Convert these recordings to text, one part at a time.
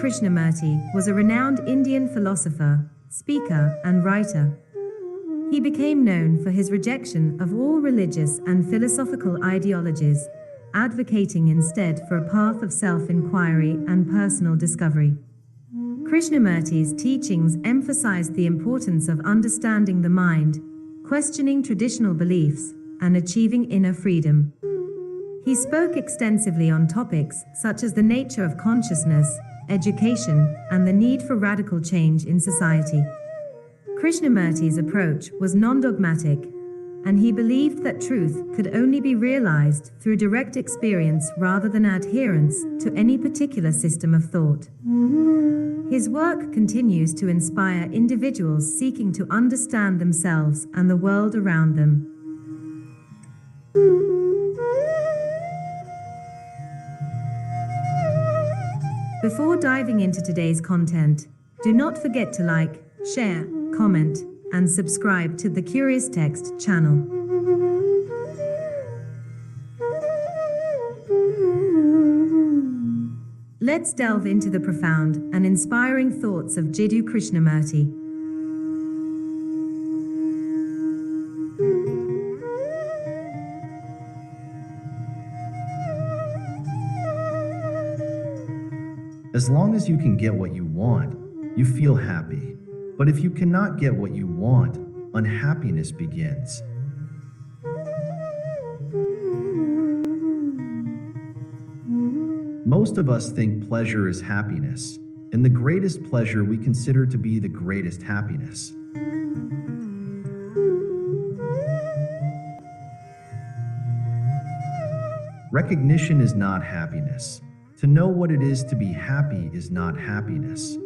Krishnamurti was a renowned Indian philosopher, speaker, and writer. He became known for his rejection of all religious and philosophical ideologies, advocating instead for a path of self-inquiry and personal discovery. Krishnamurti's teachings emphasized the importance of understanding the mind, questioning traditional beliefs, and achieving inner freedom. He spoke extensively on topics such as the nature of consciousness, education, and the need for radical change in society. Krishnamurti's approach was non-dogmatic, and he believed that truth could only be realized through direct experience rather than adherence to any particular system of thought. His work continues to inspire individuals seeking to understand themselves and the world around them. Before diving into today's content, do not forget to like, share, comment, and subscribe to the Curious Text channel. Let's delve into the profound and inspiring thoughts of Jiddu Krishnamurti. As long as you can get what you want, you feel happy. But if you cannot get what you want, unhappiness begins. Most of us think pleasure is happiness, and the greatest pleasure we consider to be the greatest happiness. Recognition is not happiness. To know what it is to be happy is not happiness.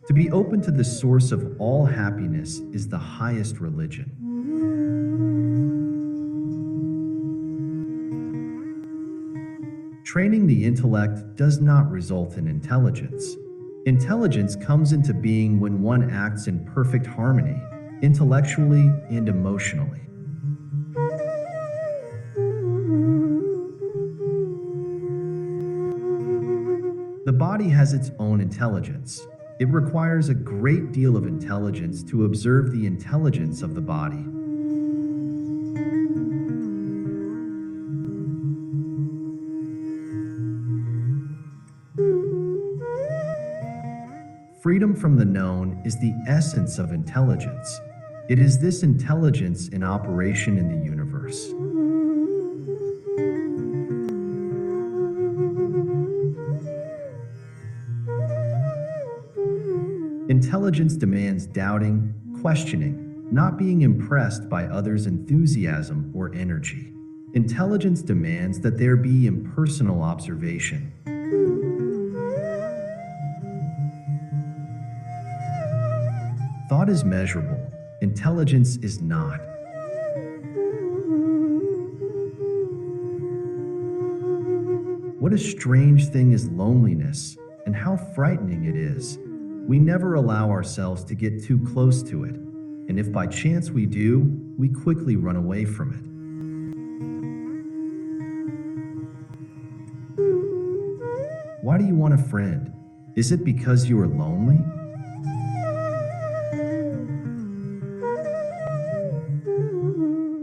To be open to the source of all happiness is the highest religion. Training the intellect does not result in intelligence. Intelligence comes into being when one acts in perfect harmony, intellectually and emotionally. The body has its own intelligence. It requires a great deal of intelligence to observe the intelligence of the body. Freedom from the known is the essence of intelligence. It is this intelligence in operation in the universe. Intelligence demands doubting, questioning, not being impressed by others' enthusiasm or energy. Intelligence demands that there be impersonal observation. Thought is measurable. Intelligence is not. What a strange thing is loneliness, and how frightening it is. We never allow ourselves to get too close to it, and if by chance we do, we quickly run away from it. Why do you want a friend? Is it because you are lonely?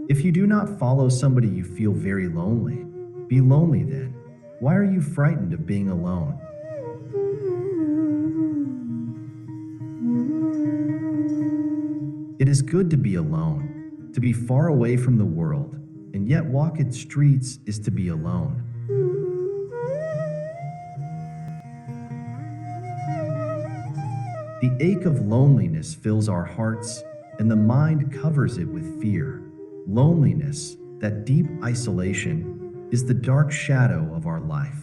If you do not follow somebody you feel very lonely, be lonely then. Why are you frightened of being alone? It is good to be alone, to be far away from the world, and yet walk its streets is to be alone. The ache of loneliness fills our hearts, and the mind covers it with fear. Loneliness, that deep isolation, is the dark shadow of our life.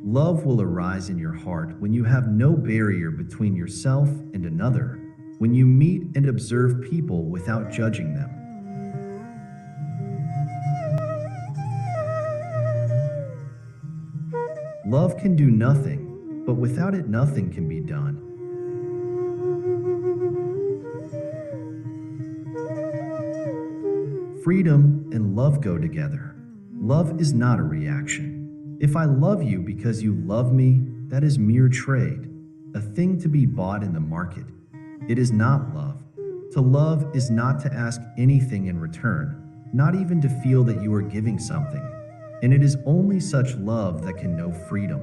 Love will arise in your heart when you have no barrier between yourself and another, when you meet and observe people without judging them. Love can do nothing, but without it nothing can be done. Freedom and love go together. Love is not a reaction. If I love you because you love me, that is mere trade, a thing to be bought in the market. It is not love. To love is not to ask anything in return, not even to feel that you are giving something. And it is only such love that can know freedom.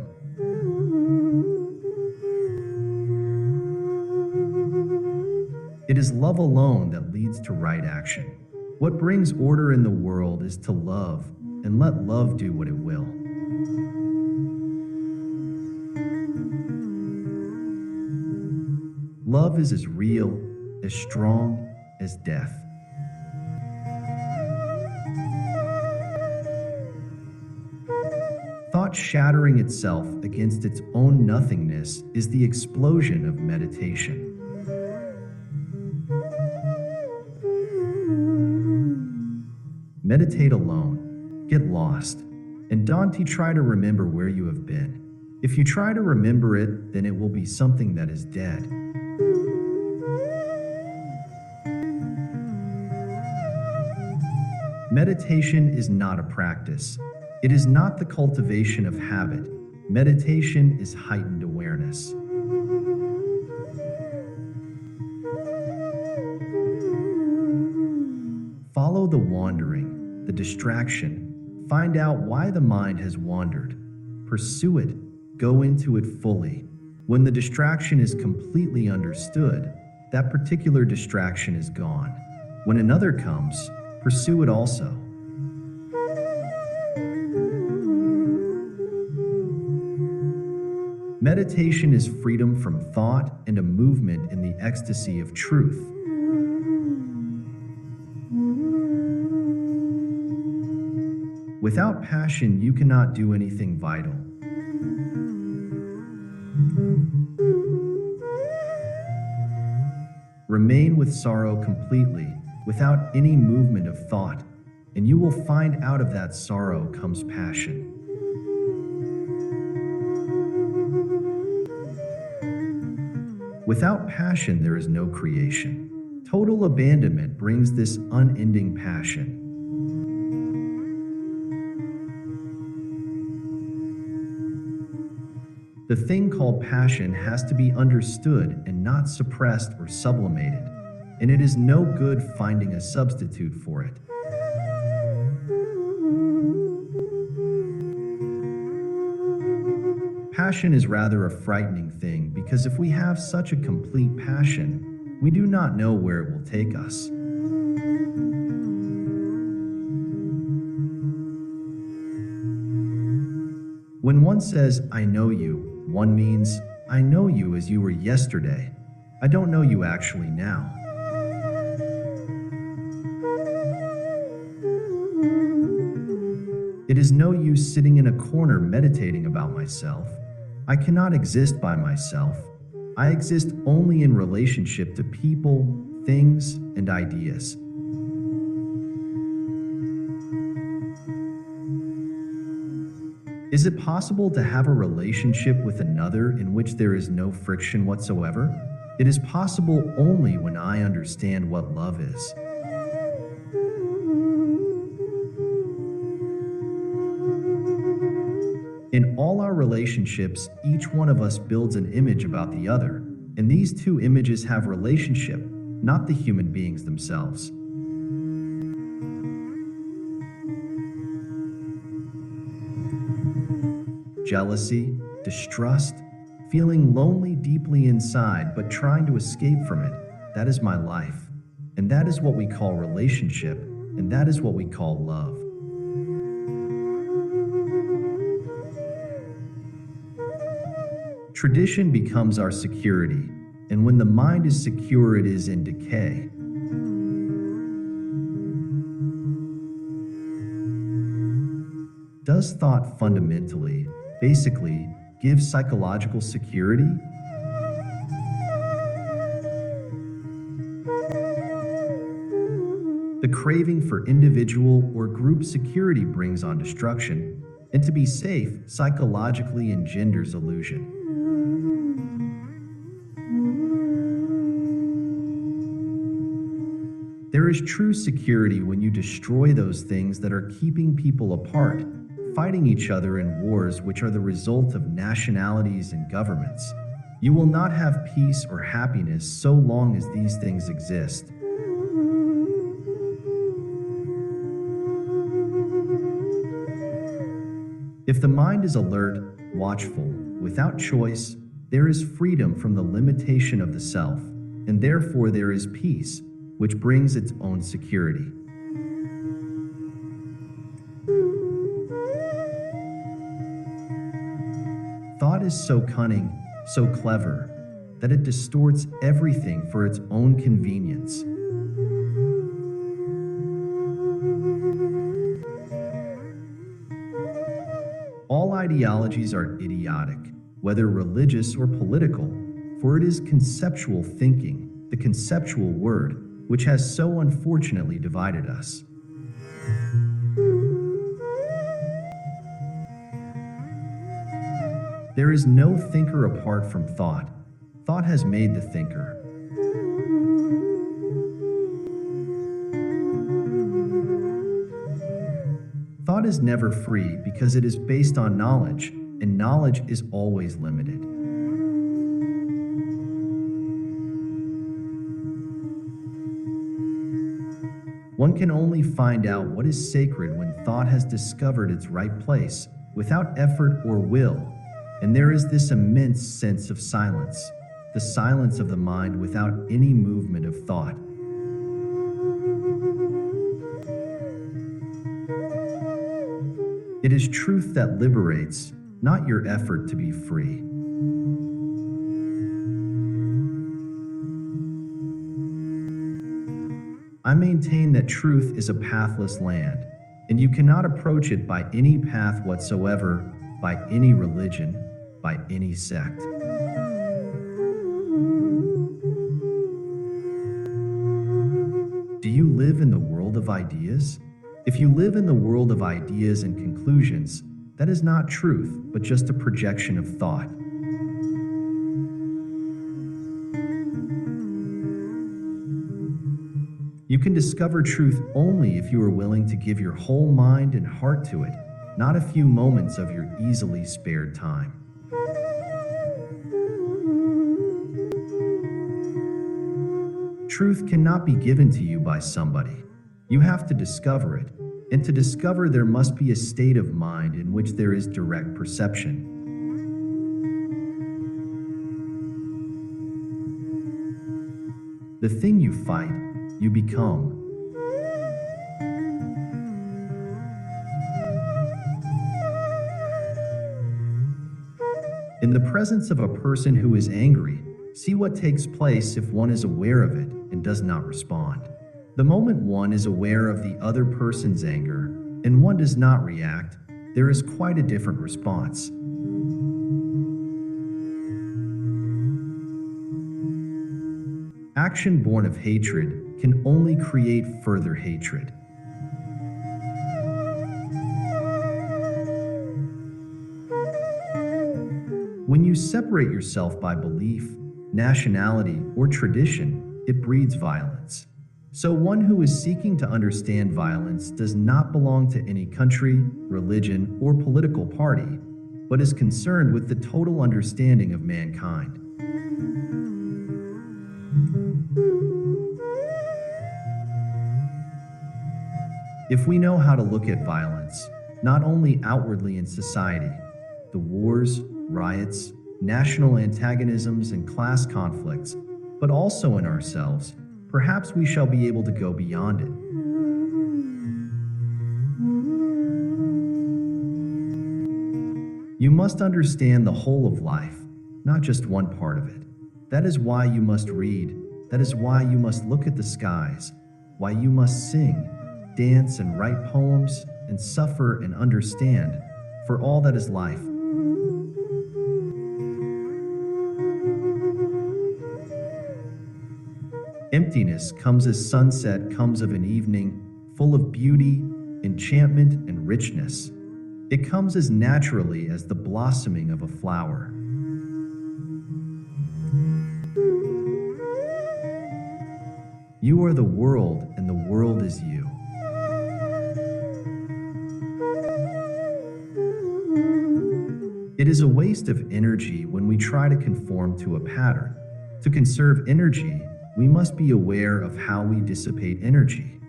It is love alone that leads to right action. What brings order in the world is to love, and let love do what it will. Love is as real, as strong as death. Thought shattering itself against its own nothingness is the explosion of meditation. Meditate alone, get lost, and don't try to remember where you have been. If you try to remember it, then it will be something that is dead. Meditation is not a practice. It is not the cultivation of habit. Meditation is heightened awareness. Follow the wandering, the distraction. Find out why the mind has wandered. Pursue it. Go into it fully. When the distraction is completely understood, that particular distraction is gone. When another comes, pursue it also. Meditation is freedom from thought and a movement in the ecstasy of truth. Without passion, you cannot do anything vital. Remain with sorrow completely, without any movement of thought, and you will find out of that sorrow comes passion. Without passion, there is no creation. Total abandonment brings this unending passion. The thing called passion has to be understood and not suppressed or sublimated, and it is no good finding a substitute for it. Passion is rather a frightening thing because if we have such a complete passion, we do not know where it will take us. When one says, "I know you," one means, "I know you as you were yesterday. I don't know you actually now." It is no use sitting in a corner meditating about myself. I cannot exist by myself. I exist only in relationship to people, things, and ideas. Is it possible to have a relationship with another in which there is no friction whatsoever? It is possible only when I understand what love is. In all our relationships, each one of us builds an image about the other, and these two images have relationship, not the human beings themselves. Jealousy, distrust, feeling lonely deeply inside but trying to escape from it, that is my life. And that is what we call relationship, and that is what we call love. Tradition becomes our security, and when the mind is secure, it is in decay. Does thought fundamentally, basically, give psychological security? The craving for individual or group security brings on destruction, and to be safe psychologically engenders illusion. There There is true security when you destroy those things that are keeping people apart, fighting each other in wars which are the result of nationalities and governments. You will not have peace or happiness so long as these things exist. If the mind is alert, watchful, without choice, there is freedom from the limitation of the self, and therefore there is peace, which brings its own security. Thought is so cunning, so clever, that it distorts everything for its own convenience. All ideologies are idiotic, whether religious or political, for it is conceptual thinking, the conceptual word, which has so unfortunately divided us. There is no thinker apart from thought. Thought has made the thinker. Thought is never free because it is based on knowledge, and knowledge is always limited. One can only find out what is sacred when thought has discovered its right place, without effort or will, and there is this immense sense of silence, the silence of the mind without any movement of thought. It is truth that liberates, not your effort to be free. I maintain that truth is a pathless land, and you cannot approach it by any path whatsoever, by any religion, by any sect. Do you live in the world of ideas? If you live in the world of ideas and conclusions, that is not truth, but just a projection of thought. You can discover truth only if you are willing to give your whole mind and heart to it, not a few moments of your easily spared time. Truth cannot be given to you by somebody. You have to discover it, and to discover there must be a state of mind in which there is direct perception. The thing you fight, you become. In the presence of a person who is angry, see what takes place if one is aware of it and does not respond. The moment one is aware of the other person's anger and one does not react, there is quite a different response. Action born of hatred can only create further hatred. When you separate yourself by belief, nationality, or tradition, it breeds violence. So one who is seeking to understand violence does not belong to any country, religion, or political party, but is concerned with the total understanding of mankind. If we know how to look at violence, not only outwardly in society, the wars, riots, national antagonisms, and class conflicts, but also in ourselves, perhaps we shall be able to go beyond it. You must understand the whole of life, not just one part of it. That is why you must read. That is why you must look at the skies, why you must sing, dance, and write poems, and suffer and understand, for all that is life. Emptiness comes as sunset comes of an evening, full of beauty, enchantment, and richness. It comes as naturally as the blossoming of a flower. You are the world, and the world is you. It is a waste of energy when we try to conform to a pattern. To conserve energy, we must be aware of how we dissipate energy.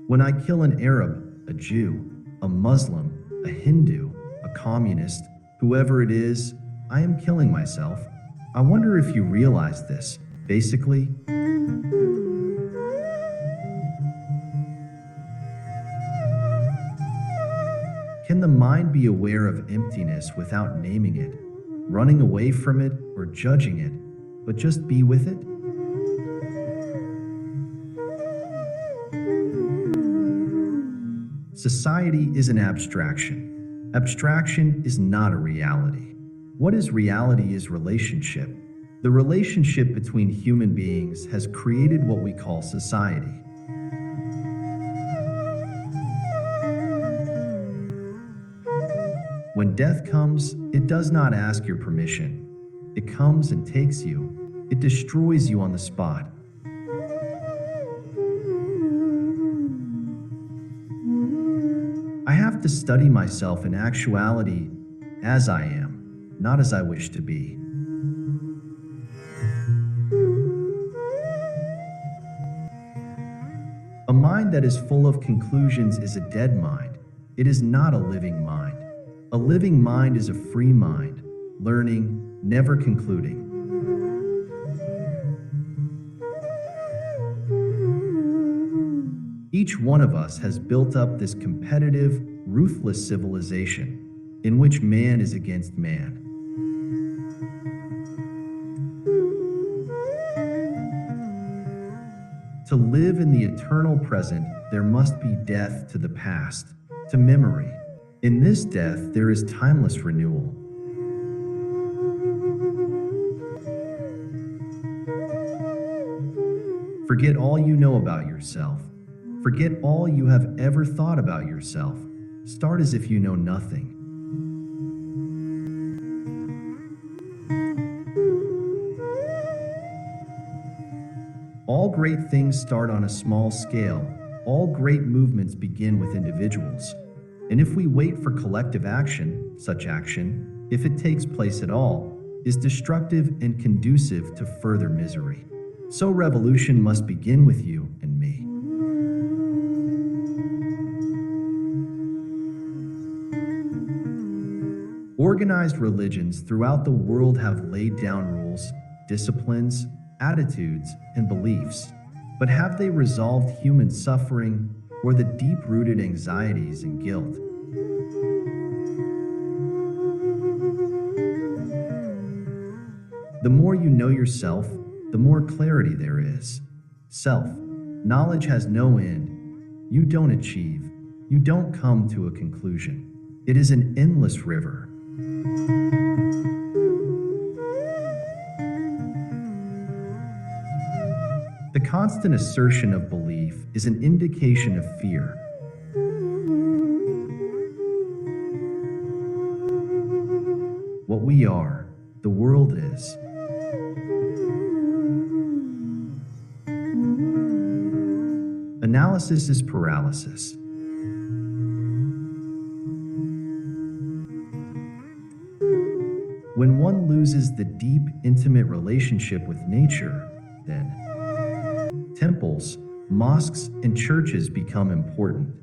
When I kill an Arab, a Jew, a Muslim, a Hindu, a communist, whoever it is, I am killing myself. I wonder if you realize this. Basically, can the mind be aware of emptiness without naming it, running away from it, or judging it, but just be with it? Society is an abstraction. Abstraction is not a reality. What is reality is relationship. The relationship between human beings has created what we call society. When death comes, it does not ask your permission. It comes and takes you. It destroys you on the spot. I have to study myself in actuality as I am, not as I wish to be. A mind that is full of conclusions is a dead mind. It is not a living mind. A living mind is a free mind, learning, never concluding. Each one of us has built up this competitive, ruthless civilization in which man is against man. To live in the eternal present, there must be death to the past, to memory. In this death, there is timeless renewal. Forget all you know about yourself. Forget all you have ever thought about yourself. Start as if you know nothing. All great things start on a small scale. All great movements begin with individuals. And if we wait for collective action, such action, if it takes place at all, is destructive and conducive to further misery. So revolution must begin with you and me. Organized religions throughout the world have laid down rules, disciplines, attitudes, and beliefs. But have they resolved human suffering or the deep-rooted anxieties and guilt? The more you know yourself, the more clarity there is. Self-knowledge has no end. You don't achieve. You don't come to a conclusion. It is an endless river. The constant assertion of belief is an indication of fear. What we are, the world is. Analysis is paralysis. When one loses the deep, intimate relationship with nature, then temples, mosques, and churches become important.